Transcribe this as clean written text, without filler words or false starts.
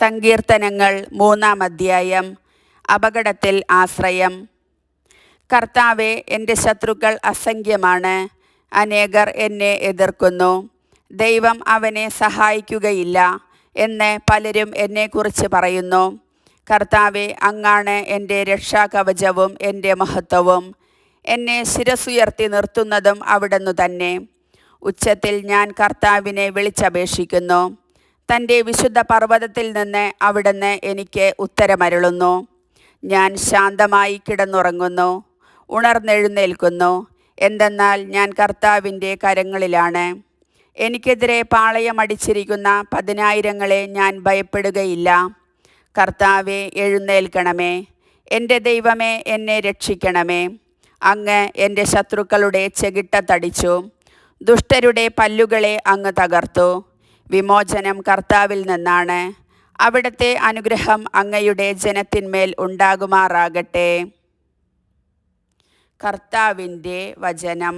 സങ്കീർത്തനങ്ങൾ 3-ാം അധ്യായം. അപകടത്തിൽ ആശ്രയം. കർത്താവേ, എൻ്റെ ശത്രുക്കൾ അസംഖ്യമാണ്, അനേകർ എന്നെ എതിർക്കുന്നു. ദൈവം അവനെ സഹായിക്കുകയില്ല എന്ന് പലരും എന്നെക്കുറിച്ച് പറയുന്നു. കർത്താവേ, അങ്ങാണ് എൻ്റെ രക്ഷാകവചവും എൻ്റെ മഹത്വവും. എന്നെ ശിരസ്സുയർത്തി നിർത്തുന്നതും അവിടുന്ന് തന്നെ. ഉച്ചത്തിൽ ഞാൻ കർത്താവിനെ വിളിച്ചപേക്ഷിക്കുന്നു. തൻ്റെ വിശുദ്ധ പർവ്വതത്തിൽ നിന്ന് അവിടുന്ന് എനിക്ക് ഉത്തരമരുളുന്നു. ഞാൻ ശാന്തമായി കിടന്നുറങ്ങുന്നു, ഉണർന്നെഴുന്നേൽക്കുന്നു. എന്തെന്നാൽ ഞാൻ കർത്താവിൻ്റെ കരങ്ങളിലാണ്. എനിക്കെതിരെ പാളയമടിച്ചിരിക്കുന്ന 10,000-ങ്ങളെ ഞാൻ ഭയപ്പെടുകയില്ല. കർത്താവേ, എഴുന്നേൽക്കണമേ. എൻ്റെ ദൈവമേ, എന്നെ രക്ഷിക്കണമേ. അങ്ങ് എൻ്റെ ശത്രുക്കളുടെ ചെകിട്ടത്തടിച്ചു, ദുഷ്ടരുടെ പല്ലുകളെ അങ്ങ് തകർത്തു. വിമോചനം കർത്താവിൽ നിന്നാണ്. അവിടുത്തെ അനുഗ്രഹം അങ്ങയുടെ ജനത്തിന്മേൽ ഉണ്ടാകുമാറാകട്ടെ. കർത്താവിൻ്റെ വചനം.